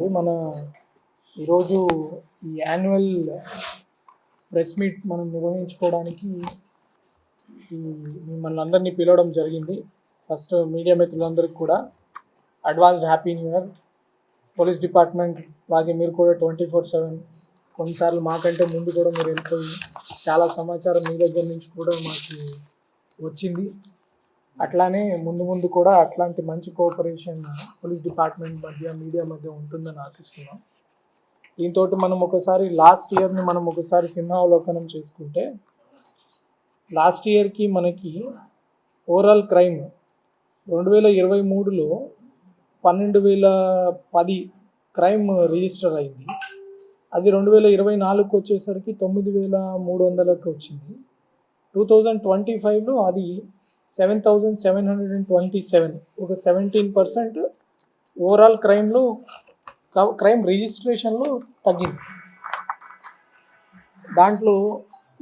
అండి. ఈరోజు ఈ యాన్యువల్ ప్రెస్ మీట్ మనం నిర్వహించుకోవడానికి మిమ్మల్ని అందరినీ పిలవడం జరిగింది. ఫస్ట్ మీడియా మిత్రులందరికీ కూడా advanced happy new year. Police department లాగే మీరు కూడా 24/7 కొన్నిసార్లు మాకంటే ముందు కూడా మీరు వెళ్ళిపోయి చాలా సమాచారం మీ దగ్గర నుంచి కూడా మాకు వచ్చింది. అట్లానే ముందు కూడా అట్లాంటి మంచి కోఆపరేషన్ పోలీస్ డిపార్ట్మెంట్ మధ్య మీడియా మధ్య ఉంటుందని ఆశిస్తున్నాం. దీంతో మనం ఒకసారి లాస్ట్ ఇయర్ని ఒకసారి సింహావలోకనం చేసుకుంటే, లాస్ట్ ఇయర్కి మనకి ఓవరాల్ క్రైమ్ 2023లో 12,010 క్రైమ్ రిజిస్టర్ అయింది. అది 2024కి వచ్చేసరికి 9,300కి వచ్చింది. 2025లో అది 7,727, ఒక 17% ఓవరాల్ క్రైమ్ రిజిస్ట్రేషన్లో తగ్గింది. దాంట్లో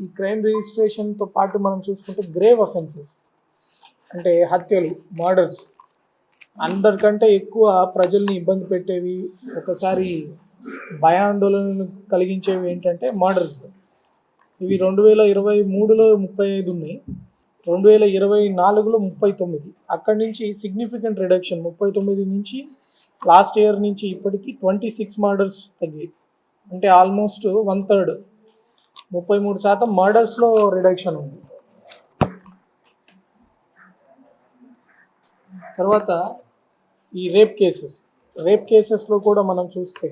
ఈ క్రైమ్ రిజిస్ట్రేషన్తో పాటు మనం చూసుకుంటే గ్రేవ్ అఫెన్సెస్ అంటే హత్యలు, మర్డర్స్ అందరికంటే ఎక్కువ ప్రజల్ని ఇబ్బంది పెట్టేవి, ఒకసారి భయాందోళనలు కలిగించేవి ఏంటంటే మర్డర్స్. ఇవి 2023లో 35 ఉన్నాయి, 2024లో 39. అక్కడి నుంచి సిగ్నిఫికెంట్ రిడక్షన్, 39 నుంచి లాస్ట్ ఇయర్ నుంచి ఇప్పటికీ 26 మర్డర్స్ తగ్గాయి. అంటే ఆల్మోస్ట్ 1/3, 33% మర్డర్స్లో రిడక్షన్ ఉంది. తర్వాత ఈ రేప్ కేసెస్లో కూడా మనం చూస్తే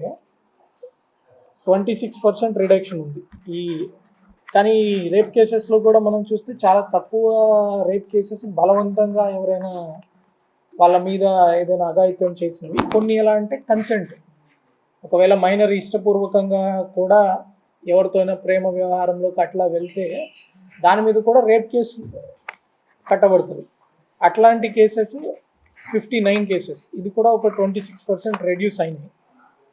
26% రిడక్షన్ ఉంది. కానీ రేప్ కేసెస్లో కూడా మనం చూస్తే చాలా తక్కువ రేప్ కేసెస్ బలవంతంగా ఎవరైనా వాళ్ళ మీద ఏదైనా అఘాయిత్యం చేసినవి. కొన్ని ఎలా అంటే కన్సెంట్, ఒకవేళ మైనర్ ఇష్టపూర్వకంగా కూడా ఎవరితోనైనా ప్రేమ వ్యవహారంలోకి అట్లా వెళ్తే దాని మీద కూడా రేప్ కేసు కట్టబడుతుంది. అట్లాంటి కేసెస్ 59 కేసెస్, ఇది కూడా ఒక 26% రెడ్యూస్ అయినాయి.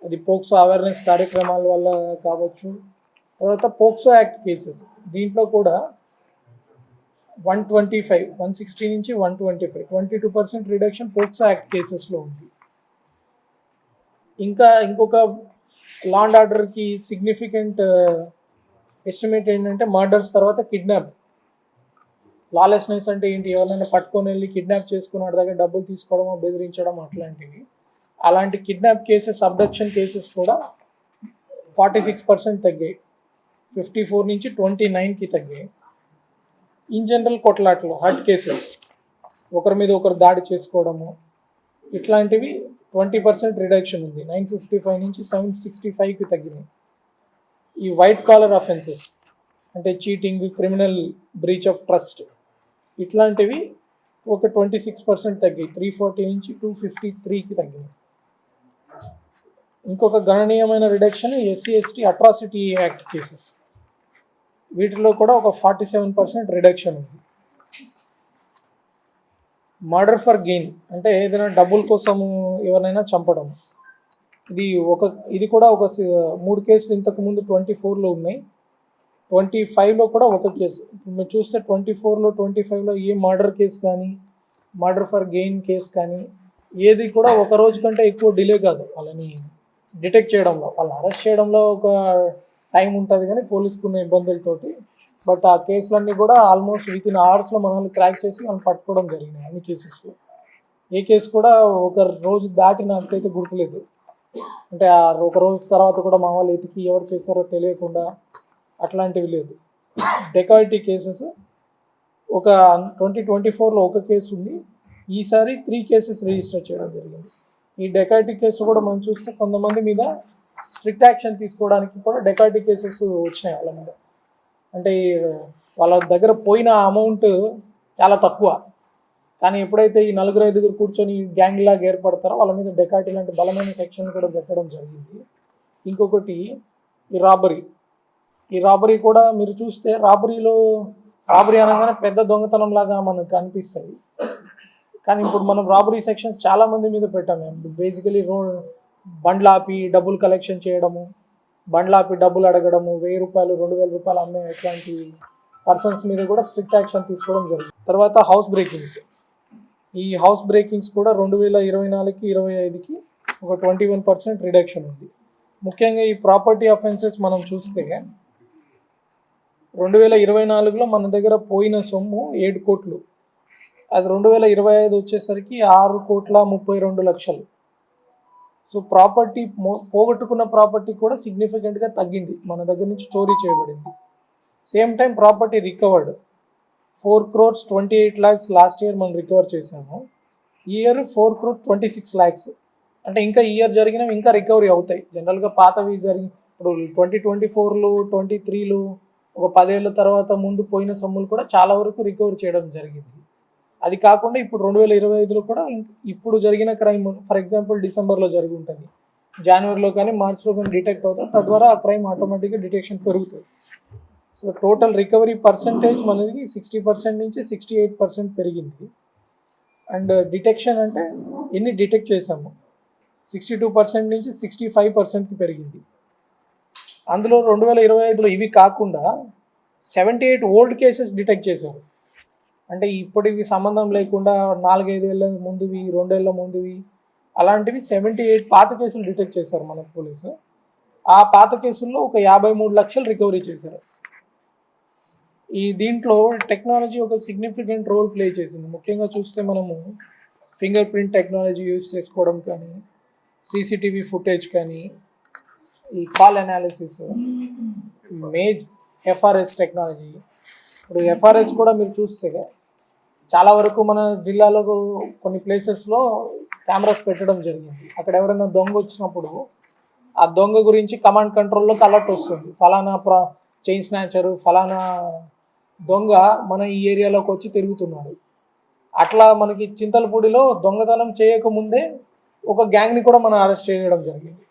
అది పోక్సో అవేర్నెస్ కార్యక్రమాల వల్ల కావచ్చు. తర్వాత పోక్సో యాక్ట్ కేసెస్, దీంట్లో కూడా 125, 160 నుంచి 125, 22% రిడక్షన్ పోక్సో యాక్ట్ కేసెస్లో ఉంది. ఇంకొక లా అండ్ ఆర్డర్కి సిగ్నిఫికెంట్ ఎస్టిమేట్ ఏంటంటే మర్డర్స్ తర్వాత కిడ్నాప్. లాలెస్నెస్ అంటే ఏంటి? ఎవరైనా పట్టుకొని వెళ్ళి కిడ్నాప్ చేసుకుని వాడి దగ్గర డబ్బులు తీసుకోవడమో, బెదిరించడం అట్లాంటివి. అలాంటి కిడ్నాప్ కేసెస్, అబ్డక్షన్ కేసెస్ కూడా 46% తగ్గాయి, 54 నుంచి 29కి తగ్గాయి. ఇన్ జనరల్ కొట్లాటలు, హర్ట్ కేసెస్, ఒకరి మీద ఒకరు దాడి చేసుకోవడము, ఇట్లాంటివి 20% రిడక్షన్ ఉంది, 955 నుంచి 765కి తగ్గినాయి. ఈ వైట్ కాలర్ అఫెన్సెస్ అంటే cheating, criminal breach of trust, ఇట్లాంటివి ఒక 26% తగ్గాయి, 340 నుంచి 253కి తగ్గినాయి. ఇంకొక గణనీయమైన reduction SC/ST atrocity act cases, వీటిలో కూడా ఒక 47% రిడక్షన్ ఉంది. మర్డర్ ఫర్ గెయిన్ అంటే ఏదైనా డబ్బుల కోసము ఎవరినైనా చంపడం, ఇది కూడా ఒక 3 కేసులు ఇంతకుముందు 24లో ఉన్నాయి. 25లో కూడా ఒక కేసు. మీరు చూస్తే 24లో 25లో ఏ మర్డర్ కేసు కానీ, మర్డర్ ఫర్ గెయిన్ కేసు కానీ ఏది కూడా ఒక రోజు కంటే ఎక్కువ డిలే కాదు వాళ్ళని డిటెక్ట్ చేయడంలో. వాళ్ళని అరెస్ట్ చేయడంలో ఒక టైం ఉంటుంది కానీ పోలీసుకున్న ఇబ్బందులతోటి, బట్ ఆ కేసులన్నీ కూడా ఆల్మోస్ట్ వితిన్ అవర్స్లో మనల్ని క్రాక్ చేసి మనం పట్టుకోవడం జరిగినాయి అన్ని కేసెస్లో. ఏ కేసు కూడా ఒక రోజు దాటి నాకైతే గుర్తులేదు. అంటే ఒక రోజు తర్వాత కూడా మా వాళ్ళు ఎతికి ఎవరు చేశారో తెలియకుండా అట్లాంటివి లేదు. డెకాయిటీ కేసెస్ ఒక 2024లో ఒక కేసు ఉంది, ఈసారి 3 కేసెస్ రిజిస్టర్ చేయడం జరిగింది. ఈ డెకాయిటీ కేసు కూడా మనం చూస్తే కొంతమంది మీద స్ట్రిక్ట్ యాక్షన్ తీసుకోవడానికి కూడా డెకాయిటీ కేసెస్ వచ్చినాయి వాళ్ళ మీద. అంటే వాళ్ళ దగ్గర పోయిన అమౌంట్ చాలా తక్కువ, కానీ ఎప్పుడైతే ఈ 4-5 కూర్చొని గ్యాంగ్ లాగా ఏర్పడతారో వాళ్ళ మీద డెకాయిటీ లాంటి బలమైన సెక్షన్ కూడా పెట్టడం జరిగింది. ఇంకొకటి ఈ రాబరీ కూడా మీరు చూస్తే రాబరీ అనగానే పెద్ద దొంగతనం లాగా మనకు అనిపిస్తుంది, కానీ ఇప్పుడు మనం రాబరీ సెక్షన్స్ చాలా మంది మీద పెట్టాము. బేసికలీ బండ్లు ఆపి డబ్బులు కలెక్షన్ చేయడము, బండ్లు ఆపి డబ్బులు అడగడము, 1,000 రూపాయలు 2,000 రూపాయలు అమ్మే ఇట్లాంటి పర్సన్స్ మీద కూడా స్ట్రిక్ట్ యాక్షన్ తీసుకోవడం జరిగింది. తర్వాత హౌస్ బ్రేకింగ్స్ కూడా 2024కి 25కి ఒక 21% రిడక్షన్ ఉంది. ముఖ్యంగా ఈ ప్రాపర్టీ అఫెన్సెస్ మనం చూస్తే 2024లో మన దగ్గర పోయిన సొమ్ము 7 కోట్లు, అది 2025 వచ్చేసరికి 6,32,00,000. సో ప్రాపర్టీ పోగొట్టుకున్న ప్రాపర్టీ కూడా సిగ్నిఫికెంట్గా తగ్గింది, మన దగ్గర నుంచి చోరీ చేయబడింది. Same time property recovered 4,28,00,000 last year మనం రికవర్ చేసాము. ఈ ఇయర్ 4,26,00,000. అంటే ఇంకా ఇయర్ జరిగినవి ఇంకా రికవరీ అవుతాయి. జనరల్గా పాతవి జరిగి ఇప్పుడు 2024లో 23లో ఒక 10 ఏళ్ళ తర్వాత ముందు పోయిన సొమ్ములు కూడా చాలా వరకు రికవర్ చేయడం జరిగింది. అది కాకుండా ఇప్పుడు 2025లో కూడా ఇప్పుడు జరిగిన క్రైమ్, ఫర్ ఎగ్జాంపుల్ డిసెంబర్లో జరిగి ఉంటుంది, జనవరిలో కానీ మార్చిలో కానీ డిటెక్ట్ అవుతుంది, తద్వారా ఆ క్రైమ్ ఆటోమేటిక్గా డిటెక్షన్ పెరుగుతుంది. సో టోటల్ రికవరీ పర్సంటేజ్ మనది 60% నుంచి 68% పెరిగింది. అండ్ డిటెక్షన్ అంటే ఎన్ని డిటెక్ట్ చేసాము 62% నుంచి 65%కి పెరిగింది. అందులో 2025లో ఇవి కాకుండా 78 ఓల్డ్ కేసెస్ డిటెక్ట్ చేశారు. అంటే ఇప్పటివి సంబంధం లేకుండా 4-5 ఏళ్ళ ముందువి, 2 ఏళ్ళ ముందువి, అలాంటివి 78 పాత కేసులు డిటెక్ట్ చేశారు మన పోలీసు. ఆ పాత కేసుల్లో ఒక 53 లక్షలు రికవరీ చేశారు. ఈ దీంట్లో టెక్నాలజీ ఒక సిగ్నిఫికెంట్ రోల్ ప్లే చేసింది. ముఖ్యంగా చూస్తే మనము ఫింగర్ ప్రింట్ టెక్నాలజీ యూజ్ చేసుకోవడం కానీ, సీసీటీవీ ఫుటేజ్ కానీ, ఈ కాల్ అనాలిసిస్, ఎఫ్ఆర్ఎస్ టెక్నాలజీ. ఇప్పుడు ఎఫ్ఆర్ఎస్ కూడా మీరు చూస్తే చాలా వరకు మన జిల్లాలో కొన్ని ప్లేసెస్లో కెమెరాస్ పెట్టడం జరిగింది. అక్కడ ఎవరైనా దొంగ వచ్చినప్పుడు ఆ దొంగ గురించి కమాండ్ కంట్రోల్లోకి అలర్ట్ వస్తుంది, ఫలానా చైన్ స్నాచరు, ఫలానా దొంగ మన ఈ ఏరియాలోకి వచ్చి తిరుగుతున్నాడు. అట్లా మనకి చింతలపూడిలో దొంగతనం చేయకముందే ఒక గ్యాంగ్ని కూడా మనం అరెస్ట్ చేయడం జరిగింది.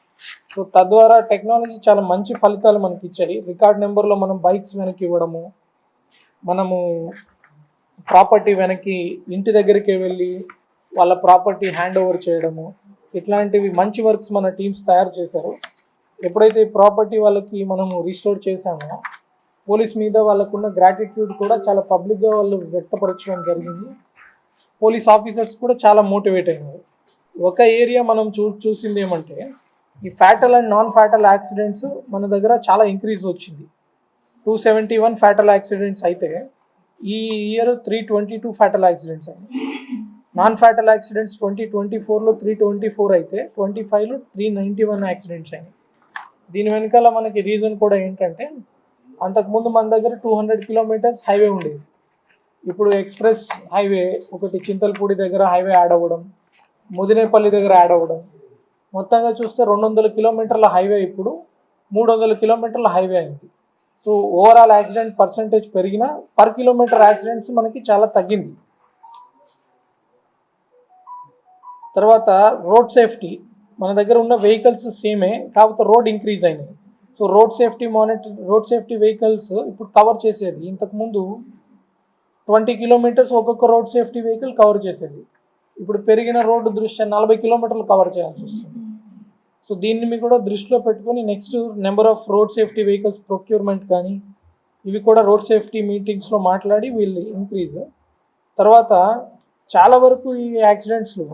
సో తద్వారా టెక్నాలజీ చాలా మంచి ఫలితాలు మనకి ఇచ్చాయి. రికార్డ్ నెంబర్లో మనం బైక్స్ వెనక్కి ఇవ్వడము, మనము ప్రాపర్టీ వెనక్కి ఇంటి దగ్గరికి వెళ్ళి వాళ్ళ ప్రాపర్టీ హ్యాండ్ ఓవర్ చేయడము, ఇట్లాంటివి మంచి వర్క్స్ మన టీమ్స్ తయారు చేశారు. ఎప్పుడైతే ప్రాపర్టీ వాళ్ళకి మనము రీస్టోర్ చేశామో పోలీస్ మీద వాళ్ళకున్న గ్రాటిట్యూడ్ కూడా చాలా పబ్లిక్గా వాళ్ళు వ్యక్తపరచడం జరిగింది. పోలీస్ ఆఫీసర్స్ కూడా చాలా మోటివేట్ అయినారు. ఒక ఏరియా మనం చూసింది ఏమంటే ఈ fatal and non fatal accidents మన దగ్గర చాలా ఇంక్రీజ్ వచ్చింది. 271 ఫ్యాటల్ యాక్సిడెంట్స్ అయితే ఈ ఇయర్ 322 ఫ్యాటల్ యాక్సిడెంట్స్ అయినాయి. నాన్ ఫ్యాటల్ యాక్సిడెంట్స్ 2024లో 324 అయితే 25లో 391 యాక్సిడెంట్స్ అయినాయి. దీని వెనకాల మనకి రీజన్ కూడా ఏంటంటే అంతకుముందు మన దగ్గర 200 కిలోమీటర్స్ హైవే ఉండేది. ఇప్పుడు ఎక్స్ప్రెస్ హైవే ఒకటి చింతలపూడి దగ్గర హైవే యాడ్ అవ్వడం, ముదినేపల్లి దగ్గర యాడ్ అవ్వడం, మొత్తంగా చూస్తే 200 కిలోమీటర్ల హైవే ఇప్పుడు 300 కిలోమీటర్ల హైవే అయింది. సో ఓవరాల్ యాక్సిడెంట్ పర్సంటేజ్ పెరిగినా పర్ కిలోమీటర్ యాక్సిడెంట్స్ మనకి చాలా తగ్గింది. తర్వాత రోడ్ సేఫ్టీ, మన దగ్గర ఉన్న వెహికల్స్ సేమే, కాకపోతే రోడ్ ఇంక్రీజ్ అయినాయి. సో రోడ్ సేఫ్టీ వెహికల్స్ ఇప్పుడు కవర్ చేసేది ఇంతకుముందు 20 కిలోమీటర్స్ ఒక్కొక్క రోడ్ సేఫ్టీ వెహికల్ కవర్ చేసేది. ఇప్పుడు పెరిగిన రోడ్డు దృష్ట్యా 40 కిలోమీటర్లు కవర్ చేయాల్సి వస్తుంది. సో దీన్ని కూడా దృష్టిలో పెట్టుకొని next number of road safety vehicles procurement కానీ ఇవి కూడా రోడ్ సేఫ్టీ మీటింగ్స్లో మాట్లాడి వీళ్ళు ఇంక్రీజ్. తర్వాత చాలా వరకు ఈ యాక్సిడెంట్స్లో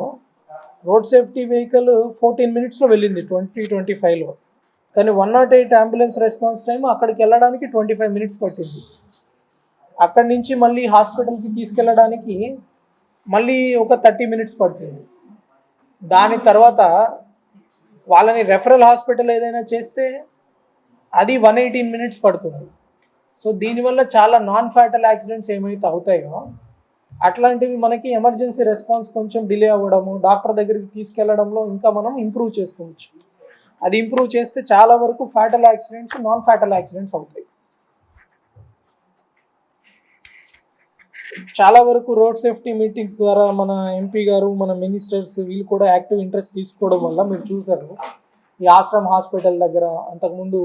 రోడ్ సేఫ్టీ వెహికల్ 14 మినిట్స్లో వెళ్ళింది 2025లో, కానీ 108 అంబులెన్స్ రెస్పాన్స్ టైం అక్కడికి వెళ్ళడానికి 25 మినిట్స్ పట్టింది. అక్కడి నుంచి మళ్ళీ హాస్పిటల్కి తీసుకెళ్ళడానికి మళ్ళీ ఒక 30 మినిట్స్ పడుతుంది. దాని తర్వాత వాళ్ళని రెఫరల్ హాస్పిటల్ ఏదైనా చేస్తే అది 118 మినిట్స్ పడుతుంది. సో దీనివల్ల చాలా నాన్ ఫ్యాటల్ యాక్సిడెంట్స్ ఏమైతే అవుతాయో అట్లాంటివి మనకి ఎమర్జెన్సీ రెస్పాన్స్ కొంచెం డిలే అవ్వడము, డాక్టర్ దగ్గరికి తీసుకెళ్లడంలో ఇంకా మనం ఇంప్రూవ్ చేసుకోవచ్చు. అది ఇంప్రూవ్ చేస్తే చాలా వరకు fatal accidents non fatal accidents అవుతాయి. చాలా వరకు రోడ్ సేఫ్టీ మీటింగ్స్ ద్వారా మన ఎంపీ గారు, మన మినిస్టర్స్ వీళ్ళు కూడా యాక్టివ్ ఇంట్రెస్ట్ తీసుకోవడం వల్ల మీరు చూసారు ఈ ఆశ్రమ్ హాస్పిటల్ దగ్గర అంతకుముందు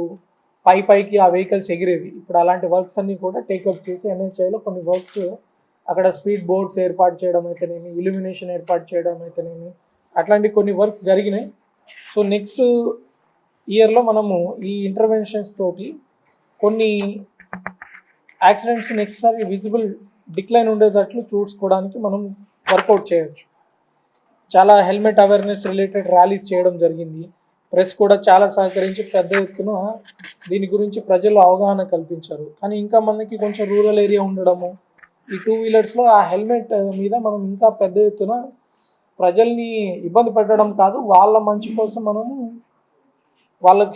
పైకి ఆ వెహికల్స్ ఎగిరేవి. ఇప్పుడు అలాంటి వర్క్స్ అన్నీ కూడా టేకప్ చేసి ఎన్హెచ్ఐలో కొన్ని వర్క్స్ అక్కడ స్పీడ్ బోర్డ్స్ ఏర్పాటు చేయడం అయితేనేమి, ఇల్యూమినేషన్ ఏర్పాటు చేయడం అయితేనేమి, అట్లాంటి కొన్ని వర్క్స్ జరిగినాయి. సో నెక్స్ట్ ఇయర్లో మనము ఈ ఇంటర్వెన్షన్స్ తోటి కొన్ని యాక్సిడెంట్స్ నెక్స్ట్ సారి విజిబుల్ డిక్లైన్ ఉండేటట్లు చూసుకోవడానికి మనం వర్కౌట్ చేయొచ్చు. చాలా హెల్మెట్ అవేర్నెస్ రిలేటెడ్ ర్యాలీస్ చేయడం జరిగింది. ప్రెస్ కూడా చాలా సహకరించి పెద్ద ఎత్తున దీని గురించి ప్రజలు అవగాహన కల్పించారు. కానీ ఇంకా మనకి కొంచెం రూరల్ ఏరియా ఉండడము, ఈ టూ వీలర్స్లో ఆ హెల్మెట్ మీద మనం ఇంకా పెద్ద ఎత్తున ప్రజల్ని ఇబ్బంది పెట్టడం కాదు, వాళ్ళ మంచి కోసం మనము వాళ్ళకి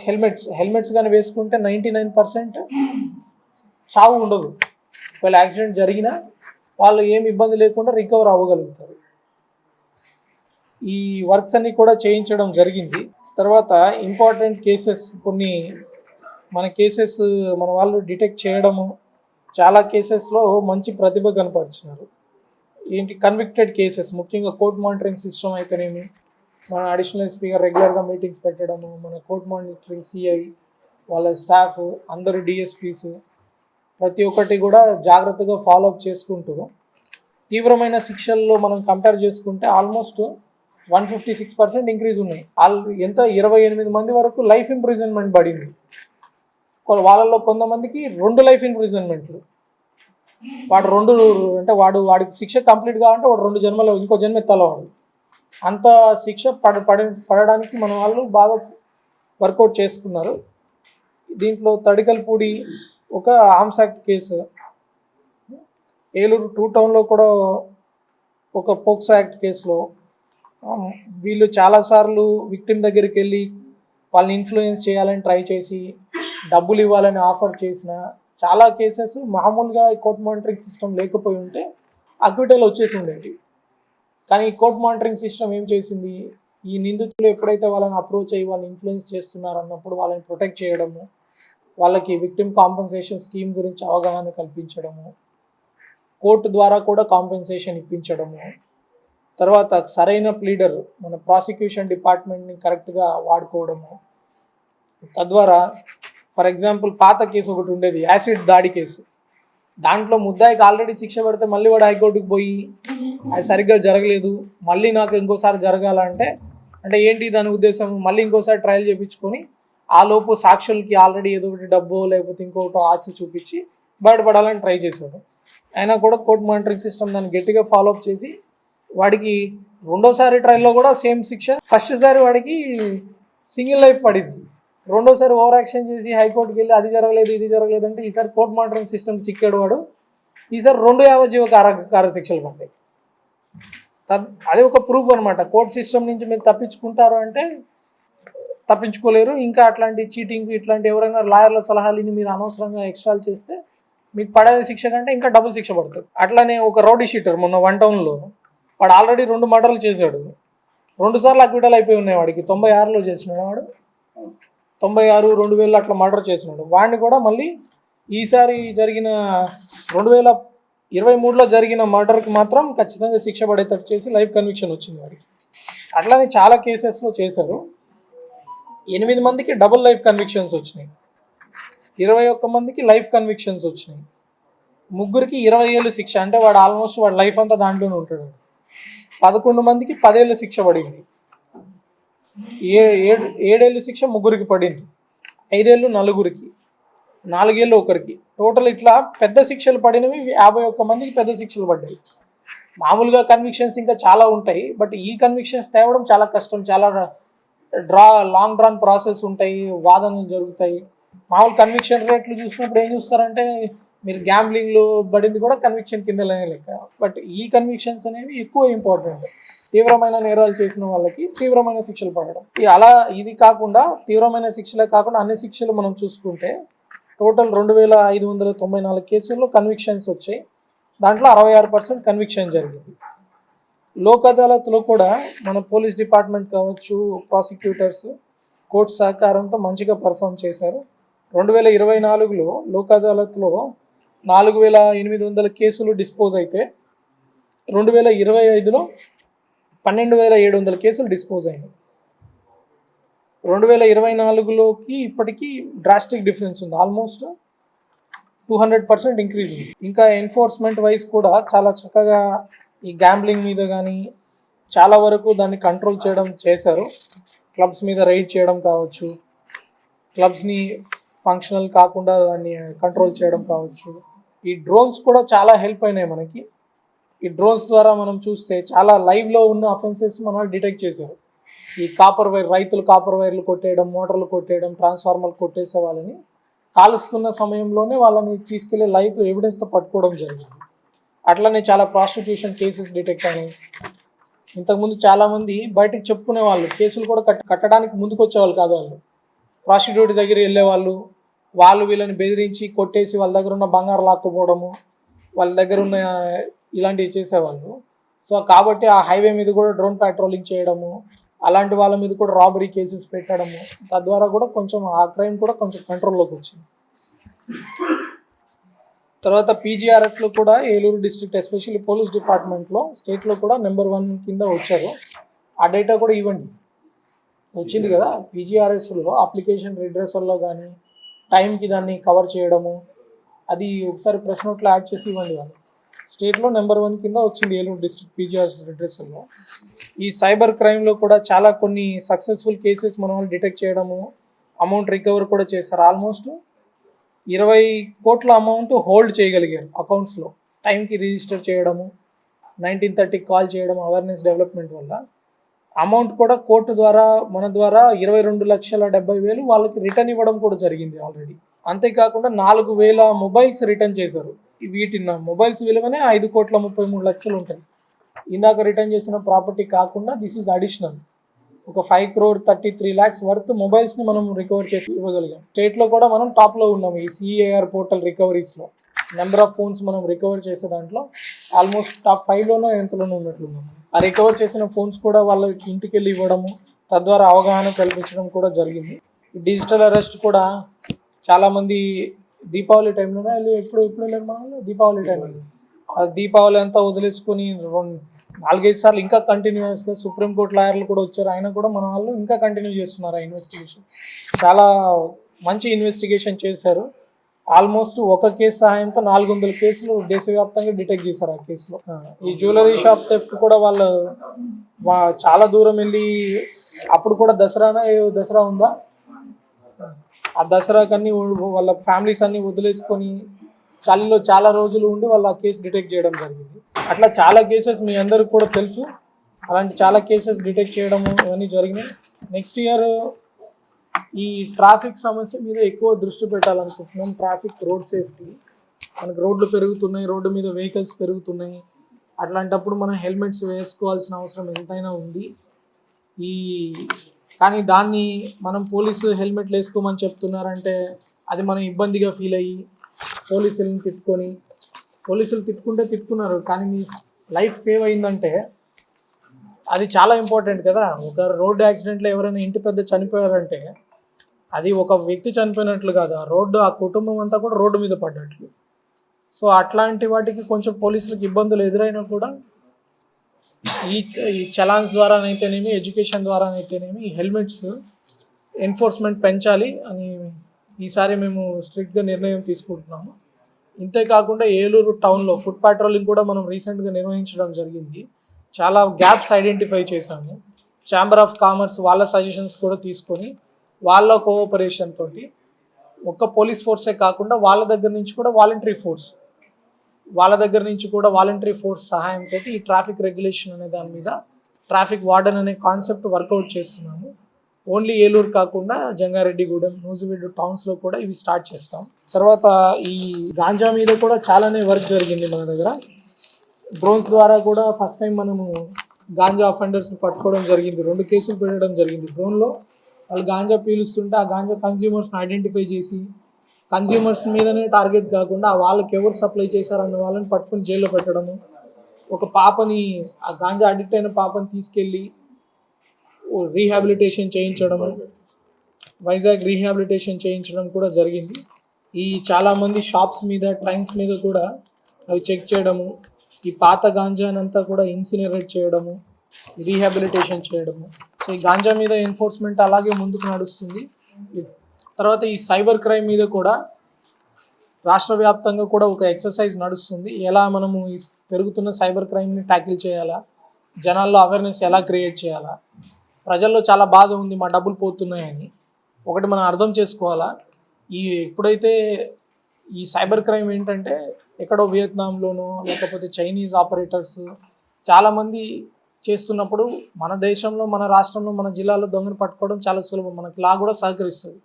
హెల్మెట్స్ కానీ వేసుకుంటే 99% చావు ఉండదు. ఒకవేళ యాక్సిడెంట్ జరిగినా వాళ్ళు ఏమి ఇబ్బంది లేకుండా రికవర్ అవ్వగలుగుతారు. ఈ వర్క్స్ అన్ని కూడా చేయించడం జరిగింది. తర్వాత ఇంపార్టెంట్ కేసెస్ కొన్ని మన వాళ్ళు డిటెక్ట్ చేయడము, చాలా కేసెస్లో మంచి ప్రతిభ కనపరిచినారు. కన్విక్టెడ్ కేసెస్, ముఖ్యంగా కోర్ట్ మానిటరింగ్ సిస్టమ్ అయితేనేమి, మన అడిషనల్ ఎస్పీ గారు రెగ్యులర్గా మీటింగ్స్ పెట్టడము, మన కోర్ట్ మానిటరింగ్ సిఐ వాళ్ళ స్టాఫ్ అందరూ డిఎస్పీస్ ప్రతి ఒక్కటి కూడా జాగ్రత్తగా ఫాలోఅప్ చేసుకుంటూ, తీవ్రమైన శిక్షల్లో మనం కంపేర్ చేసుకుంటే ఆల్మోస్ట్ 156% ఇంక్రీజ్ ఉన్నాయి. 28 మంది వరకు లైఫ్ ఇంప్రిజన్మెంట్ పడింది. వాళ్ళలో కొంతమందికి 2 లైఫ్ ఇంప్రిజన్మెంట్లు. వాడికి శిక్ష కంప్లీట్ కావాలంటే వాడు 2 జన్మలో ఇంకో జన్మ ఎత్తాలి. అంత శిక్ష పడడానికి మన వాళ్ళు బాగా వర్కౌట్ చేసుకున్నారు. దీంట్లో తడికల్పూడి ఒక ఆర్మ్స్ యాక్ట్ కేసు, ఏలూరు 2 టౌన్లో కూడా ఒక పోక్సో యాక్ట్ కేసులో వీళ్ళు చాలాసార్లు విక్టిమ్ దగ్గరికి వెళ్ళి వాళ్ళని ఇన్ఫ్లుయెన్స్ చేయాలని ట్రై చేసి డబ్బులు ఇవ్వాలని ఆఫర్ చేసిన చాలా కేసెస్ మామూలుగా ఈ కోర్ట్ మానిటరింగ్ సిస్టమ్ లేకపోయి ఉంటే అక్విటల్ వచ్చేసి ఉండేవి. కానీ ఈ కోర్ట్ మానిటరింగ్ సిస్టమ్ ఏం చేసింది, ఈ నిందితులు ఎప్పుడైతే వాళ్ళని అప్రోచ్ అయ్యి వాళ్ళని ఇన్ఫ్లుయెన్స్ చేస్తున్నారు అన్నప్పుడు వాళ్ళని ప్రొటెక్ట్ చేయడము, వాళ్ళకి విక్టిమ్ కాంపెన్సేషన్ స్కీమ్ గురించి అవగాహన కల్పించడము, కోర్టు ద్వారా కూడా కాంపెన్సేషన్ ఇప్పించడము, తర్వాత సరైన ప్లీడర్ మన ప్రాసిక్యూషన్ డిపార్ట్మెంట్ని కరెక్ట్గా వాడుకోవడము, తద్వారా ఫర్ ఎగ్జాంపుల్ పాత కేసు ఒకటి ఉండేది, యాసిడ్ దాడి కేసు. దాంట్లో ముద్దాయికి ఆల్రెడీ శిక్ష పడితే మళ్ళీ వాడు హైకోర్టుకు పోయి అది సరిగ్గా జరగలేదు, మళ్ళీ నాకు ఇంకోసారి జరగాలంటే అంటే ఏంటి దాని ఉద్దేశం, మళ్ళీ ఇంకోసారి ట్రయల్ చేయించుకొని ఆ లోపు సాక్షులకి ఆల్రెడీ ఏదో ఒకటి డబ్బు లేకపోతే ఇంకొకటి ఆస్తి చూపించి బయటపడాలని ట్రై చేశాడు. అయినా కూడా కోర్ట్ మానిటరింగ్ సిస్టమ్ దాన్ని గట్టిగా ఫాలోఅప్ చేసి వాడికి రెండోసారి ట్రయల్లో కూడా సేమ్ శిక్ష, ఫస్ట్ సారి వాడికి సింగిల్ లైఫ్ పడింది, రెండోసారి ఓవర్ యాక్షన్ చేసి హైకోర్టుకి వెళ్ళి అది జరగలేదు ఇది జరగలేదు అంటే ఈసారి కోర్ట్ మానిటరింగ్ సిస్టమ్ చిక్కాడు వాడు. ఈసారి 2 యావజ్జీవ కారాగార శిక్షలు పడ్డాయి. అది ఒక ప్రూఫ్ అనమాట, కోర్ట్ సిస్టమ్ నుంచి మీరు తప్పించుకుంటారు అంటే తప్పించుకోలేరు. ఇంకా అట్లాంటి చీటింగ్ ఇట్లాంటి ఎవరైనా లాయర్ల సలహాలని మీరు అనవసరంగా ఎక్స్ట్రాల్ చేస్తే మీకు పడే శిక్ష కంటే ఇంకా డబుల్ శిక్ష పడుతుంది. అట్లానే ఒక రౌడీ షీటర్ మొన్న 1 టౌన్లో వాడు ఆల్రెడీ 2 మర్డర్లు చేశాడు, 2 సార్లు అక్విటల్ అయిపోయి ఉన్నాయి. వాడికి 96లో చేసినాడు, వాడు 96, 2000 అట్లా మర్డర్ చేసినాడు. వాడిని కూడా మళ్ళీ ఈసారి జరిగిన 2023లో జరిగిన మర్డర్కి మాత్రం ఖచ్చితంగా శిక్ష పడేటట్టు చేసి లైఫ్ కన్విక్షన్ వచ్చింది వాడికి. అట్లానే చాలా కేసెస్లో చేశారు. 8 మందికి డబుల్ లైఫ్ కన్విక్షన్స్ వచ్చినాయి, 21 మందికి లైఫ్ కన్విక్షన్స్ వచ్చినాయి, 3కి 20 ఏళ్ళు శిక్ష, అంటే వాడు ఆల్మోస్ట్ వాడు లైఫ్ అంతా దాంట్లోనే ఉంటాడు. 11 మందికి 10 ఏళ్ళు శిక్ష పడింది, 7 ఏళ్ళు శిక్ష 3కి పడింది, 5 ఏళ్ళు 4కి, 4 ఏళ్ళు 1కి. టోటల్ ఇట్లా పెద్ద శిక్షలు పడినవి 51 మందికి పెద్ద శిక్షలు పడ్డాయి. మామూలుగా కన్విక్షన్స్ ఇంకా చాలా ఉంటాయి, బట్ ఈ కన్విక్షన్స్ తేవడం చాలా కష్టం, చాలా లాంగ్ డ్రాన్ ప్రాసెస్ ఉంటాయి, వాదనలు జరుగుతాయి. మామూలు కన్విక్షన్ రేట్లు చూసినప్పుడు ఏం చూస్తారంటే మీరు గ్యాంబ్లింగ్లో పడింది కూడా కన్విక్షన్ కిందనే లెక్క, బట్ ఈ కన్విక్షన్స్ అనేవి ఎక్కువ ఇంపార్టెంట్. తీవ్రమైన నేరాలు చేసిన వాళ్ళకి తీవ్రమైన శిక్షలు పడడం. ఇది కాకుండా తీవ్రమైన శిక్షలే కాకుండా అన్ని శిక్షలు మనం చూసుకుంటే టోటల్ 2594 కేసుల్లో కన్విక్షన్స్ వచ్చాయి. దాంట్లో 66% కన్విక్షన్ జరిగింది. లోక్ అదాలత్లో కూడా మన పోలీస్ డిపార్ట్మెంట్ కావచ్చు, ప్రాసిక్యూటర్స్, కోర్టు సహకారంతో మంచిగా పర్ఫామ్ చేశారు. 2024లో లోక్ అదాలత్లో 4800 కేసులు డిస్పోజ్ అయితే 2025లో 12700 కేసులు డిస్పోజ్ అయినాయి. 2024లోకి ఇప్పటికీ డ్రాస్టిక్ డిఫరెన్స్ ఉంది, ఆల్మోస్ట్ 200% ఇంక్రీజ్ ఉంది. ఇంకా ఎన్ఫోర్స్మెంట్ వైజ్ కూడా చాలా చక్కగా ఈ గ్యాంబ్లింగ్ మీద కానీ చాలా వరకు దాన్ని కంట్రోల్ చేయడం చేశారు. క్లబ్స్ మీద రైడ్ చేయడం కావచ్చు, క్లబ్స్ని ఫంక్షనల్ కాకుండా దాన్ని కంట్రోల్ చేయడం కావచ్చు. ఈ డ్రోన్స్ కూడా చాలా హెల్ప్ అయినాయి మనకి. ఈ డ్రోన్స్ ద్వారా మనం చూస్తే చాలా లైవ్లో ఉన్న అఫెన్సెస్ మనం డిటెక్ట్ చేశారు. ఈ కాపర్ వైర్, రైతులు కాపర్ వైర్లు కొట్టేయడం, మోటార్లు కొట్టేయడం, ట్రాన్స్ఫార్మర్లు కొట్టేసే వాళ్ళని కాలుస్తున్న సమయంలోనే వాళ్ళని తీసుకెళ్లి లైవ్ ఎవిడెన్స్తో పట్టుకోవడం జరిగింది. అట్లనే చాలా ప్రాస్టిట్యూషన్ కేసెస్ డిటెక్ట్ అయినాయి. ఇంతకుముందు చాలామంది బయటకు చెప్పుకునే వాళ్ళు, కేసులు కూడా కట్టడానికి ముందుకు వచ్చేవాళ్ళు కాదు. వాళ్ళు ప్రాస్టిట్యూట్ దగ్గర వెళ్ళేవాళ్ళు, వాళ్ళు వీళ్ళని బెదిరించి కొట్టేసి వాళ్ళ దగ్గర ఉన్న బంగారు లాక్కుపోవడము, వాళ్ళ దగ్గర ఉన్న ఇలాంటివి చేసేవాళ్ళు. సో కాబట్టి ఆ హైవే మీద కూడా డ్రోన్ పెట్రోలింగ్ చేయడము, అలాంటి వాళ్ళ మీద కూడా రాబరీ కేసెస్ పెట్టడము, తద్వారా కూడా కొంచెం ఆ క్రైమ్ కూడా కొంచెం కంట్రోల్లోకి వచ్చింది. తర్వాత పీజీఆర్ఎస్లో కూడా ఏలూరు డిస్ట్రిక్ట్ ఎస్పెషల్లీ పోలీస్ డిపార్ట్మెంట్లో స్టేట్లో కూడా నెంబర్ 1 కింద వచ్చారు. ఆ డేటా కూడా ఇవ్వండి, వచ్చింది కదా. పీజీఆర్ఎస్లో అప్లికేషన్ రిడ్రెసల్లో కానీ టైంకి దాన్ని కవర్ చేయడము, అది ఒకసారి ప్రెస్ నోట్లో యాడ్ చేసి ఇవ్వండి. వాళ్ళు స్టేట్లో నెంబర్ 1 కింద వచ్చింది ఏలూరు డిస్ట్రిక్ట్ పీజీఆర్ఎస్ రిడ్రెసల్లో. ఈ సైబర్ క్రైమ్లో కూడా చాలా కొన్ని సక్సెస్ఫుల్ కేసెస్ మనం డిటెక్ట్ చేయడము, అమౌంట్ రికవర్ కూడా చేస్తారు. ఆల్మోస్ట్ 20 కోట్ల అమౌంట్ హోల్డ్ చేయగలిగారు అకౌంట్స్లో, టైంకి రిజిస్టర్ చేయడము, 1930 కాల్ చేయడం అవేర్నెస్ డెవలప్మెంట్ వల్ల. అమౌంట్ కూడా కోర్టు ద్వారా మన ద్వారా 22,70,000 వాళ్ళకి రిటర్న్ ఇవ్వడం కూడా జరిగింది ఆల్రెడీ. అంతేకాకుండా 4,000 మొబైల్స్ రిటర్న్ చేశారు. వీటి మొబైల్స్ విలువనే 5,33,00,000 ఉంటుంది. ఇందాక రిటర్న్ చేసిన ప్రాపర్టీ కాకుండా దిస్ ఈజ్ అడిషనల్. ఒక 5,33,00,000 వర్త్ మొబైల్స్ని మనం రికవర్ చేసి ఇవ్వగలిగాం. స్టేట్లో కూడా మనం టాప్లో ఉన్నాము ఈ సిఏఆర్ పోర్టల్ రికవరీస్లో. నెంబర్ ఆఫ్ ఫోన్స్ మనం రికవర్ చేసే దాంట్లో ఆల్మోస్ట్ టాప్ 5లోనో ఎంతలోనో ఉన్నట్లున్నాము. ఆ రికవర్ చేసిన ఫోన్స్ కూడా వాళ్ళ ఇంటికి వెళ్ళి ఇవ్వడము, తద్వారా అవగాహన కల్పించడం కూడా జరిగింది. డిజిటల్ అరెస్ట్ కూడా చాలామంది దీపావళి టైంలోనే ఎప్పుడు వెళ్ళారు మనం, దీపావళి టైంలో. ఆ దీపావళి అంతా వదిలేసుకొని 4-5 సార్లు ఇంకా కంటిన్యూస్గా సుప్రీంకోర్టు లాయర్లు కూడా వచ్చారు. అయినా కూడా మన వాళ్ళు ఇంకా కంటిన్యూ చేస్తున్నారు ఆ ఇన్వెస్టిగేషన్. చాలా మంచి ఇన్వెస్టిగేషన్ చేశారు. ఆల్మోస్ట్ ఒక కేసు సహాయంతో 400 కేసులు దేశవ్యాప్తంగా డిటెక్ట్ చేశారు ఆ కేసులో. ఈ జ్యువెలరీ షాప్ థెఫ్ట్ కూడా వాళ్ళు చాలా దూరం వెళ్ళి, అప్పుడు కూడా దసరా ఉందా, ఆ దసరాకన్నీ వాళ్ళ ఫ్యామిలీస్ అన్నీ వదిలేసుకొని చలిలో చాలా రోజులు ఉండి వాళ్ళు ఆ కేసు డిటెక్ట్ చేయడం జరిగింది. అట్లా చాలా కేసెస్ మీ అందరికి కూడా తెలుసు. అలాంటి చాలా కేసెస్ డిటెక్ట్ చేయడం ఇవన్నీ జరిగినాయి. నెక్స్ట్ ఇయర్ ఈ ట్రాఫిక్ సమస్య మీద ఎక్కువ దృష్టి పెట్టాలనుకుంటున్నాం. Traffic, road safety. మనకు రోడ్లు పెరుగుతున్నాయి, రోడ్డు మీద వెహికల్స్ పెరుగుతున్నాయి. అట్లాంటప్పుడు మనం హెల్మెట్స్ వేసుకోవాల్సిన అవసరం ఎంతైనా ఉంది. కానీ దాన్ని మనం పోలీసు హెల్మెట్లు వేసుకోమని చెప్తున్నారంటే అది మనం ఇబ్బందిగా ఫీల్ అయ్యి పోలీసులను పోలీసులు తిట్టుకున్నారు, కానీ మీ లైఫ్ సేవ్ అయిందంటే అది చాలా ఇంపార్టెంట్ కదా. ఒక రోడ్డు యాక్సిడెంట్లో ఎవరైనా ఇంటి పెద్ద చనిపోయారంటే అది ఒక వ్యక్తి చనిపోయినట్లు కాదు, ఆ కుటుంబం అంతా కూడా రోడ్డు మీద పడ్డట్లు. సో అట్లాంటి వాటికి కొంచెం పోలీసులకు ఇబ్బందులు ఎదురైనా కూడా ఈ చలాన్స్ ద్వారానైతేనేమి, ఎడ్యుకేషన్ ద్వారానైతేనేమి ఈ హెల్మెట్స్ ఎన్ఫోర్స్మెంట్ పెంచాలి అని ఈసారి మేము స్ట్రిక్ట్గా నిర్ణయం తీసుకుంటున్నాము. ఇంతేకాకుండా ఏలూరు టౌన్లో ఫుడ్ పాట్రోలింగ్ కూడా మనం రీసెంట్గా నిర్వహించడం జరిగింది. చాలా గ్యాప్స్ ఐడెంటిఫై చేశాము. ఛాంబర్ ఆఫ్ కామర్స్ వాళ్ళ సజెషన్స్ కూడా తీసుకొని వాళ్ళ కోఆపరేషన్ తోటి ఒక్క పోలీస్ ఫోర్సే కాకుండా వాళ్ళ దగ్గర నుంచి కూడా వాలంటరీ ఫోర్స్ సహాయంతో ఈ ట్రాఫిక్ రెగ్యులేషన్ అనే దాని మీద ట్రాఫిక్ వార్డెన్ అనే కాన్సెప్ట్ వర్కౌట్ చేస్తున్నాము. ఓన్లీ ఏలూరు కాకుండా జంగారెడ్డిగూడెం, నూజివీడు టౌన్స్లో కూడా ఇవి స్టార్ట్ చేస్తాం. తర్వాత ఈ గాంజా మీద కూడా చాలానే వర్క్ జరిగింది మన దగ్గర. డ్రోన్స్ ద్వారా కూడా ఫస్ట్ టైం మనము గాంజా అఫెండర్స్ని పట్టుకోవడం జరిగింది. 2 కేసులు పెట్టడం జరిగింది. డ్రోన్లో వాళ్ళు గాంజా పీలుస్తుంటే ఆ గాంజా కన్స్యూమర్స్ని ఐడెంటిఫై చేసి, కన్స్యూమర్స్ మీదనే టార్గెట్ కాకుండా వాళ్ళకి ఎవరు సప్లై చేశారన్న వాళ్ళని పట్టుకొని జైల్లో పెట్టడము, ఒక పాపని, ఆ గాంజా అడిక్ట్ అయిన పాపని తీసుకెళ్ళి రీహాబిలిటేషన్ చేయించడము, వైజాగ్ రీహాబిలిటేషన్ చేయించడం కూడా జరిగింది. ఈ చాలామంది షాప్స్ మీద, ట్రైన్స్ మీద కూడా అవి చెక్ చేయడము, ఈ పాత గాంజానంతా కూడా ఇన్సినరేట్ చేయడము, రీహాబిలిటేషన్ చేయడము. సో ఈ గాంజా మీద ఎన్ఫోర్స్మెంట్ అలాగే ముందుకు నడుస్తుంది. తర్వాత ఈ సైబర్ క్రైమ్ మీద కూడా రాష్ట్ర వ్యాప్తంగా కూడా ఒక ఎక్సర్సైజ్ నడుస్తుంది. ఎలా మనము ఈ పెరుగుతున్న సైబర్ క్రైమ్ని ట్యాకిల్ చేయాలా, జనాల్లో అవేర్నెస్ ఎలా క్రియేట్ చేయాలా. ప్రజల్లో చాలా బాధ ఉంది, మా డబ్బులు పోతున్నాయని. ఒకటి మనం అర్థం చేసుకోవాలా, ఎప్పుడైతే ఈ సైబర్ క్రైమ్ ఏంటంటే ఎక్కడో వియత్నాంలోనో లేకపోతే చైనీస్ ఆపరేటర్స్ చాలామంది చేస్తున్నప్పుడు మన దేశంలో మన రాష్ట్రంలో మన జిల్లాలో దొంగను పట్టుకోవడం చాలా సులభం, మనకి లా కూడా సహకరిస్తుంది.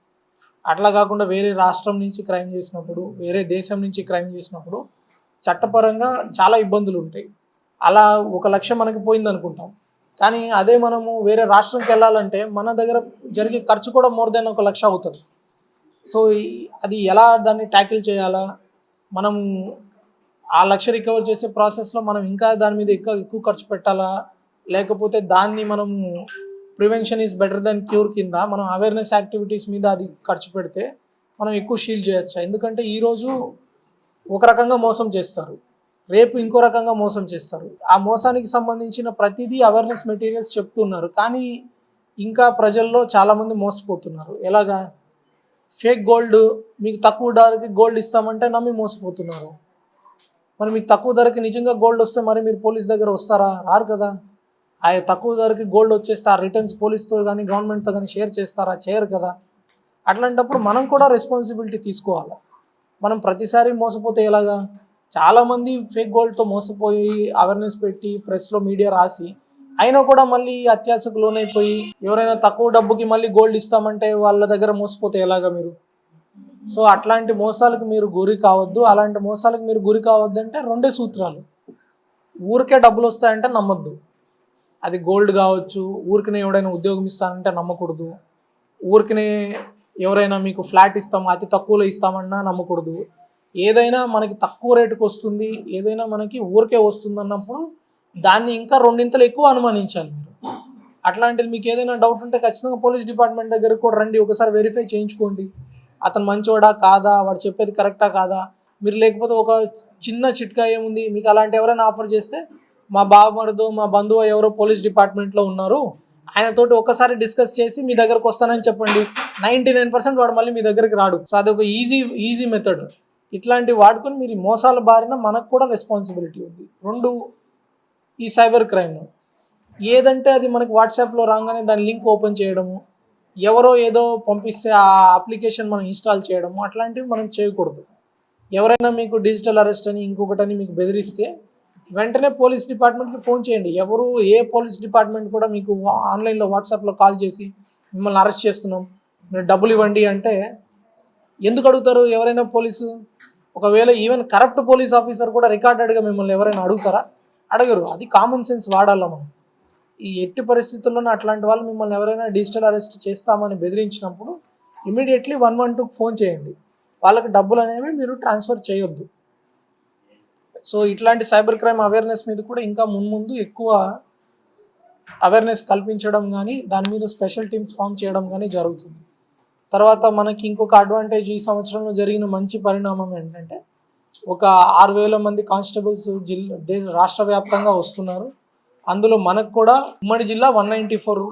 అట్లా కాకుండా వేరే రాష్ట్రం నుంచి క్రైమ్ చేసినప్పుడు, వేరే దేశం నుంచి క్రైమ్ చేసినప్పుడు చట్టపరంగా చాలా ఇబ్బందులు ఉంటాయి. అలా 1,00,000 మనకి పోయింది అనుకుంటాం, కానీ అదే మనము వేరే రాష్ట్రంకి వెళ్ళాలంటే మన దగ్గర జరిగే ఖర్చు కూడా మోర్ దెన్ 1,00,000 అవుతుంది. సో అది ఎలా దాన్ని ట్యాకిల్ చేయాలా, మనం ఆ 1,00,000 రికవర్ చేసే ప్రాసెస్లో మనం ఇంకా దాని మీద ఎక్కువ ఖర్చు పెట్టాలా, లేకపోతే దాన్ని మనము prevention is better than cure కింద మనం అవేర్నెస్ యాక్టివిటీస్ మీద అది ఖర్చు పెడితే మనం ఎక్కువ షీల్డ్ చేయొచ్చు. ఎందుకంటే ఈరోజు ఒక రకంగా మోసం చేస్తారు, రేపు ఇంకో రకంగా మోసం చేస్తారు. ఆ మోసానికి సంబంధించిన ప్రతిదీ అవేర్నెస్ మెటీరియల్స్ చెప్తున్నారు, కానీ ఇంకా ప్రజల్లో చాలామంది మోసపోతున్నారు. ఎలాగా? ఫేక్ గోల్డ్, మీకు తక్కువ ధరకి గోల్డ్ ఇస్తామంటే నమ్మి మోసపోతున్నారు. మరి మీకు తక్కువ ధరకి నిజంగా గోల్డ్ వస్తే మరి మీరు పోలీస్ దగ్గర వస్తారా? రారు కదా. ఆ తక్కువ ధరకి గోల్డ్ వచ్చేస్తే ఆ రిటర్న్స్ పోలీస్తో కానీ గవర్నమెంట్తో కానీ షేర్ చేస్తారా? చేయరు కదా. అట్లాంటప్పుడు మనం కూడా రెస్పాన్సిబిలిటీ తీసుకోవాలి. మనం ప్రతిసారి మోసపోతే ఎలాగా? చాలామంది ఫేక్ గోల్డ్తో మోసపోయి అవేర్నెస్ పెట్టి ప్రెస్లో మీడియా రాసి అయినా కూడా మళ్ళీ అత్యాశకు లోనైపోయి ఎవరైనా తక్కువ డబ్బుకి మళ్ళీ గోల్డ్ ఇస్తామంటే వాళ్ళ దగ్గర మోసపోతే ఎలాగా మీరు? సో అట్లాంటి మోసాలకు మీరు గురి కావద్దు. అలాంటి మోసాలకు మీరు గురి కావద్దు అంటే 2 సూత్రాలు. ఊరికే డబ్బులు వస్తాయంటే నమ్మొద్దు, అది గోల్డ్ కావచ్చు. ఊరికనే ఎవడైనా ఉద్యోగం ఇస్తానంటే నమ్మకూడదు. ఊరికనే ఎవరైనా మీకు ఫ్లాట్ ఇస్తాం అతి తక్కువలో ఇస్తామన్నా నమ్మకూడదు. ఏదైనా మనకి తక్కువ రేటుకు వస్తుంది, ఏదైనా మనకి ఊరికే వస్తుంది అన్నప్పుడు దాన్ని ఇంకా 2 ఎక్కువ అనుమానించాలి మీరు. అట్లాంటిది మీకు ఏదైనా డౌట్ ఉంటే ఖచ్చితంగా పోలీస్ డిపార్ట్మెంట్ దగ్గరకు కూడా రండి, ఒకసారి వెరిఫై చేయించుకోండి. అతను మంచోడా కాదా, వాడు చెప్పేది కరెక్టా కాదా. మీరు లేకపోతే ఒక చిన్న చిట్కా ఏముంది, మీకు అలాంటి ఎవరైనా ఆఫర్ చేస్తే మా బావమరిదో మా బంధువు ఎవరో పోలీస్ డిపార్ట్మెంట్లో ఉన్నారు, ఆయనతోటి ఒక్కసారి డిస్కస్ చేసి మీ దగ్గరకు వస్తానని చెప్పండి. 99% వాడు మళ్ళీ మీ దగ్గరికి రాడు. సో అదొక ఈజీ మెథడ్. ఇట్లాంటివి వాడుకొని మీరు మోసాల బారిన మనకు కూడా రెస్పాన్సిబిలిటీ ఉంది. 2 ఈ సైబర్ క్రైమ్. ఏదంటే అది మనకి వాట్సాప్లో రాగానే దాని లింక్ ఓపెన్ చేయడము, ఎవరో ఏదో పంపిస్తే ఆ అప్లికేషన్ మనం ఇన్స్టాల్ చేయడము, అట్లాంటివి మనం చేయకూడదు. ఎవరైనా మీకు డిజిటల్ అరెస్ట్ అని ఇంకొకటని మీకు బెదిరిస్తే వెంటనే పోలీస్ డిపార్ట్మెంట్కి ఫోన్ చేయండి. ఏ పోలీస్ డిపార్ట్మెంట్ కూడా మీకు ఆన్లైన్లో వాట్సాప్లో కాల్ చేసి మిమ్మల్ని అరెస్ట్ చేస్తున్నాం, మీరు డబ్బులు ఇవ్వండి అంటే ఎందుకు అడుగుతారు ఎవరైనా పోలీసు? ఒకవేళ ఈవెన్ కరప్ట్ పోలీస్ ఆఫీసర్ కూడా రికార్డెడ్గా మిమ్మల్ని ఎవరైనా అడుగుతారా? అడగరు. అది కామన్ సెన్స్ వాడాలి మనం. ఈ ఎట్టి పరిస్థితుల్లోనూ అట్లాంటి వాళ్ళు మిమ్మల్ని ఎవరైనా డిజిటల్ అరెస్ట్ చేస్తామని బెదిరించినప్పుడు ఇమీడియట్లీ 112కి ఫోన్ చేయండి. వాళ్ళకి డబ్బులు అనేవి మీరు ట్రాన్స్ఫర్ చేయొద్దు. సో ఇట్లాంటి సైబర్ క్రైమ్ అవేర్నెస్ మీద కూడా ఇంకా ముందు ఎక్కువ అవేర్నెస్ కల్పించడం కానీ దాని మీద స్పెషల్ టీమ్స్ ఫామ్ చేయడం కానీ జరుగుతుంది. తర్వాత మనకి ఇంకొక అడ్వాంటేజ్ ఈ సంవత్సరంలో జరిగిన మంచి పరిణామం ఏంటంటే ఒక 6,000 మంది కానిస్టేబుల్స్ రాష్ట్ర వ్యాప్తంగా వస్తున్నారు. అందులో మనకు కూడా ఉమ్మడి జిల్లా 194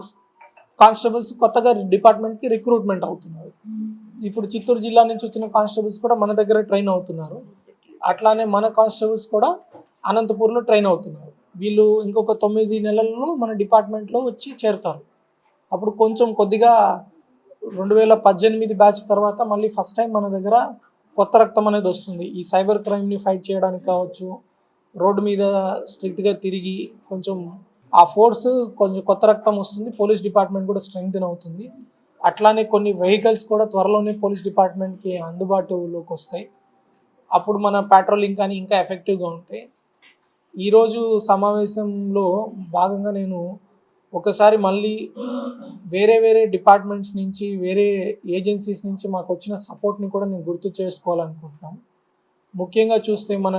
కానిస్టేబుల్స్ కొత్తగా డిపార్ట్మెంట్కి రిక్రూట్మెంట్ అవుతున్నారు. ఇప్పుడు చిత్తూరు జిల్లా నుంచి వచ్చిన కానిస్టేబుల్స్ కూడా మన దగ్గర ట్రైన్ అవుతున్నారు. అట్లానే మన కానిస్టేబుల్స్ కూడా అనంతపూర్లో ట్రైన్ అవుతున్నారు. వీళ్ళు ఇంకొక 9 నెలల్లో మన డిపార్ట్మెంట్లో వచ్చి చేరుతారు. అప్పుడు కొద్దిగా 2018 బ్యాచ్ తర్వాత మళ్ళీ ఫస్ట్ టైం మన దగ్గర కొత్త రక్తం అనేది వస్తుంది. ఈ సైబర్ క్రైమ్ని ఫైట్ చేయడానికి కావచ్చు, రోడ్డు మీద స్ట్రిక్ట్గా తిరిగి కొంచెం ఆ ఫోర్స్ కొంచెం కొత్త రక్తం వస్తుంది. పోలీస్ డిపార్ట్మెంట్ కూడా స్ట్రెంగ్తెన్ అవుతుంది. అట్లానే కొన్ని వెహికల్స్ కూడా త్వరలోనే పోలీస్ డిపార్ట్మెంట్కి అందుబాటులోకి వస్తాయి. అప్పుడు మన పెట్రోలింగ్ కానీ ఇంకా ఎఫెక్టివ్గా ఉంటాయి. ఈరోజు సమావేశంలో భాగంగా నేను ఒకసారి మళ్ళీ వేరే డిపార్ట్మెంట్స్ నుంచి వేరే ఏజెన్సీస్ నుంచి మాకు వచ్చిన సపోర్ట్ని కూడా నేను గుర్తు చేసుకోవాలనుకుంటున్నాను. ముఖ్యంగా చూస్తే మన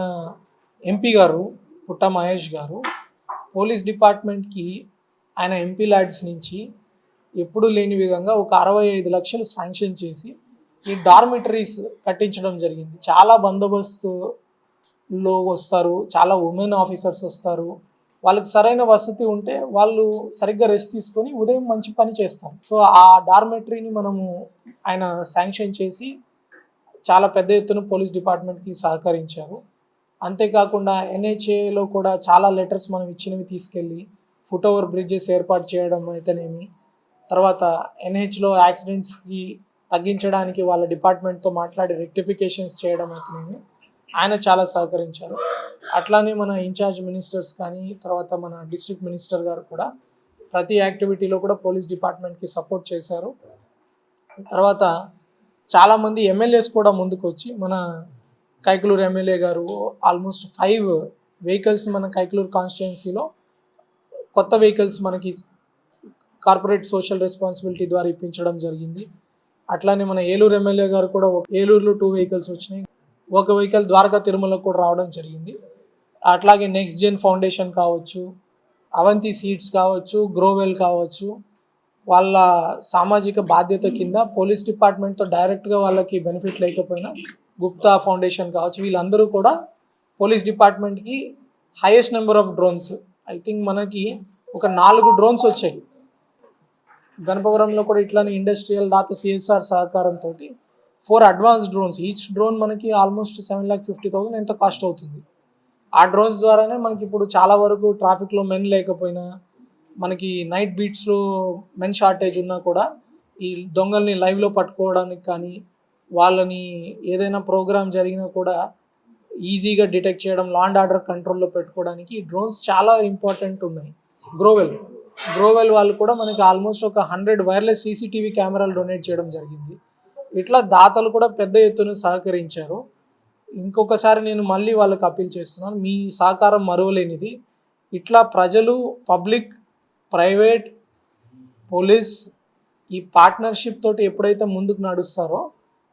ఎంపీ గారు పుట్ట మహేష్ గారు పోలీస్ డిపార్ట్మెంట్కి ఆయన ఎంపీ ల్యాడ్స్ నుంచి ఎప్పుడూ లేని విధంగా ఒక 65 లక్షలు శాంక్షన్ చేసి ఈ డార్మిటరీస్ కట్టించడం జరిగింది. చాలా బందోబస్తులో వస్తారు, చాలా ఉమెన్ ఆఫీసర్స్ వస్తారు. వాళ్ళకి సరైన వసతి ఉంటే వాళ్ళు సరిగ్గా రెస్ట్ తీసుకొని ఉదయం మంచి పని చేస్తారు. సో ఆ డార్మెటరీని మనము ఆయన శాంక్షన్ చేసి చాలా పెద్ద ఎత్తున పోలీస్ డిపార్ట్మెంట్కి సహకరించారు. అంతేకాకుండా ఎన్హెచ్ఏలో కూడా చాలా లెటర్స్ మనం ఇచ్చినవి తీసుకెళ్ళి ఫుట్ ఓవర్ బ్రిడ్జెస్ ఏర్పాటు చేయడం అయితేనేమి, తర్వాత ఎన్హెచ్లో యాక్సిడెంట్స్కి తగ్గించడానికి వాళ్ళ డిపార్ట్మెంట్తో మాట్లాడి రెక్టిఫికేషన్స్ చేయడం అయితేనేమి, ఆయన చాలా సహకరించారు. అట్లానే మన ఇన్ఛార్జ్ మినిస్టర్స్ కానీ, తర్వాత మన డిస్ట్రిక్ట్ మినిస్టర్ గారు కూడా ప్రతి యాక్టివిటీలో కూడా పోలీస్ డిపార్ట్మెంట్కి సపోర్ట్ చేశారు. తర్వాత చాలామంది ఎమ్మెల్యేస్ కూడా ముందుకు వచ్చి, మన కైకలూరు ఎమ్మెల్యే గారు ఆల్మోస్ట్ 5 వెహికల్స్ మన కైకలూరు కాన్స్టిట్యున్సీలో కొత్త వెహికల్స్ మనకి కార్పొరేట్ సోషల్ రెస్పాన్సిబిలిటీ ద్వారా ఇప్పించడం జరిగింది. అట్లానే మన ఏలూరు ఎమ్మెల్యే గారు కూడా ఏలూరులో 2 వెహికల్స్ వచ్చినాయి. ఒక వెహికల్ ద్వారకా తిరుమలకు కూడా రావడం జరిగింది. అట్లాగే నెక్స్ట్ జెన్ ఫౌండేషన్ కావచ్చు, అవంతి సీడ్స్ కావచ్చు, గ్రోవెల్ కావచ్చు, వాళ్ళ సామాజిక బాధ్యత కింద పోలీస్ డిపార్ట్మెంట్తో డైరెక్ట్గా వాళ్ళకి బెనిఫిట్ లేకపోయినా గుప్తా ఫౌండేషన్ కావచ్చు, వీళ్ళందరూ కూడా పోలీస్ డిపార్ట్మెంట్కి highest number of drones, I think మనకి ఒక 4 డ్రోన్స్ వచ్చాయి. గణపవరంలో కూడా ఇట్లానే ఇండస్ట్రియల్ దాత సిఎస్ఆర్ సహకారంతో 4 అడ్వాన్స్ డ్రోన్స్, ఈచ్ డ్రోన్ మనకి ఆల్మోస్ట్ 7,50,000 ఎంత కాస్ట్ అవుతుంది. ఆ డ్రోన్స్ ద్వారానే మనకి ఇప్పుడు చాలా వరకు ట్రాఫిక్లో మెన్ లేకపోయినా, మనకి నైట్ బీట్స్లో మెన్ షార్టేజ్ ఉన్నా కూడా ఈ దొంగల్ని లైవ్లో పట్టుకోవడానికి కానీ, వాళ్ళని ఏదైనా ప్రోగ్రామ్ జరిగినా కూడా ఈజీగా డిటెక్ట్ చేయడం, లా అండ్ ఆర్డర్ కంట్రోల్లో పెట్టుకోవడానికి ఈ డ్రోన్స్ చాలా ఇంపార్టెంట్ ఉన్నాయి. గ్రోవెల్ వాళ్ళు కూడా మనకి ఆల్మోస్ట్ ఒక 100 వైర్లెస్ సీసీటీవీ కెమెరాలు డొనేట్ చేయడం జరిగింది. ఇట్లా దాతలు కూడా పెద్ద ఎత్తున సహకరించారు. ఇంకొకసారి నేను మళ్ళీ వాళ్ళకి అప్పీల్ చేస్తున్నాను, మీ సహకారం మరువలేనిది. ఇట్లా ప్రజలు, పబ్లిక్, ప్రైవేట్, పోలీస్ ఈ పార్ట్నర్షిప్ తోటి ఎప్పుడైతే ముందుకు నడుస్తారో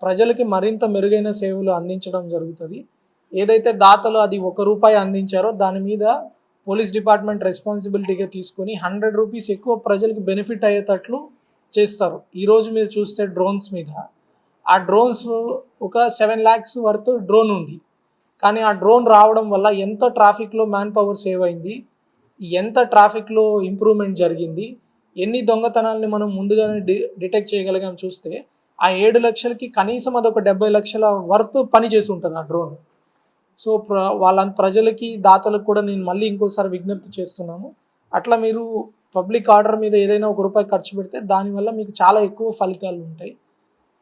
ప్రజలకి మరింత మెరుగైన సేవలు అందించడం జరుగుతుంది. ఏదైతే దాతలు అది ₹1 అందించారో దాని మీద పోలీస్ డిపార్ట్మెంట్ రెస్పాన్సిబిలిటీగా తీసుకొని 100 రూపీస్ ఎక్కువ ప్రజలకు బెనిఫిట్ అయ్యేటట్లు చేస్తారు. ఈరోజు మీరు చూస్తే డ్రోన్స్ మీద, ఆ డ్రోన్స్ ఒక 7 lakhs వర్త్ డ్రోన్ ఉంది. కానీ ఆ డ్రోన్ రావడం వల్ల ఎంత ట్రాఫిక్లో మ్యాన్ పవర్ సేవ్ అయింది, ఎంత ట్రాఫిక్లో ఇంప్రూవ్మెంట్ జరిగింది, ఎన్ని దొంగతనాలని మనం ముందుగానే డిటెక్ట్ చేయగలిగాం చూస్తే ఆ 7 లక్షలకి కనీసం అదొక 70 లక్షల వర్త్ పని చేసి ఉంటుంది ఆ డ్రోన్. సో వాళ్ళ ప్రజలకి, దాతలకు కూడా నేను మళ్ళీ ఇంకోసారి విజ్ఞప్తి చేస్తున్నాను, అట్లా మీరు పబ్లిక్ ఆర్డర్ మీద ఏదైనా ₹1 ఖర్చు పెడితే దానివల్ల మీకు చాలా ఎక్కువ ఫలితాలు ఉంటాయి.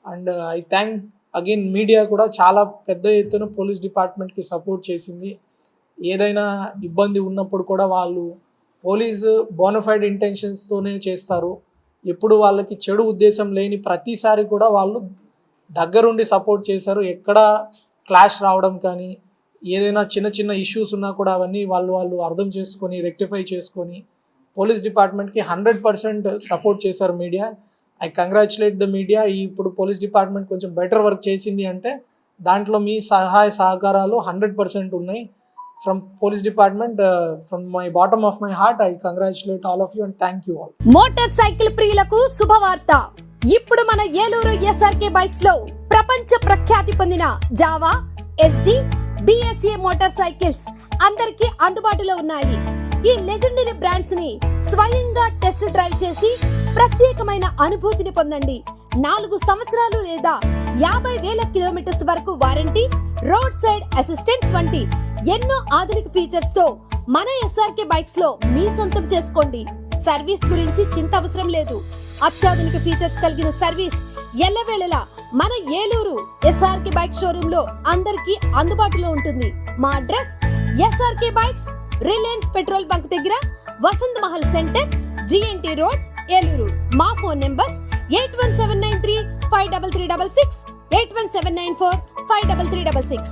And I thank again media కూడా చాలా పెద్ద ఎత్తున పోలీస్ డిపార్ట్మెంట్కి సపోర్ట్ చేసింది. ఏదైనా ఇబ్బంది ఉన్నప్పుడు కూడా వాళ్ళు పోలీసు బోనఫైడ్ ఇంటెన్షన్స్తోనే చేస్తారు. ఎప్పుడు వాళ్ళకి చెడు ఉద్దేశం లేని ప్రతిసారి కూడా వాళ్ళు దగ్గరుండి సపోర్ట్ చేశారు. ఎక్కడ క్లాష్ రావడం కానీ, ఏదైనా చిన్న చిన్న ఇష్యూస్ ఉన్నా కూడా అవన్నీ వాళ్ళు అర్థం చేసుకొని రెక్టిఫై చేసుకొని పోలీస్ డిపార్ట్మెంట్కి 100% సపోర్ట్ చేశారు media. I congratulate the media. ఇప్పుడు పోలీస్ డిపార్ట్మెంట్ కొంచెం బెటర్ వర్క్ చేసింది అంటే దాంట్లో మీ సహాయ సహకారాలు 100% ఉన్నాయి. From police department, from my bottom of my heart I congratulate all of you and thank you all. Motor cycle ప్రియులకు శుభవార్త. ఇప్పుడు మన ఏలూరు ఎస్ఆర్కే బైక్స్ లో ప్రపంచ ప్రఖ్యాతి పొందిన Java, SD, BSA motor cycles అందరికీ అందుబాటులో ఉన్నాయి. ఈ లెజెండరీ బ్రాండ్స్ ని స్వయంగా టెస్ట్ డ్రైవ్ చేసి ప్రత్యేకమైన అనుభూతిని పొందండి. 4 సంవత్సరాలు లేదా 50,000 కిలోమీటర్స్ వరకు వారంటీ, రోడ్ సైడ్ అసిస్టెన్స్ వంటి ఎన్నో ఆధునిక ఫీచర్స్ తో మన ఎస్ఆర్కే బైక్స్ లో మీ సొంతం చేసుకోండి. సర్వీస్ గురించి చింత అవసరం లేదు. అత్యాధునిక ఫీచర్స్ కలిగిన సర్వీస్ ఎల్లవేళలా మన ఏలూరు ఎస్ఆర్కే బైక్ షోరూమ్ లో అందరికీ అందుబాటులో ఉంటుంది. మా address SRK bikes, Reliance petrol bunk దగ్గర, Vasant Mahal centre, GNT road, Eluru. మా ఫోన్ నెంబర్స్ 8179353366, 8179453366.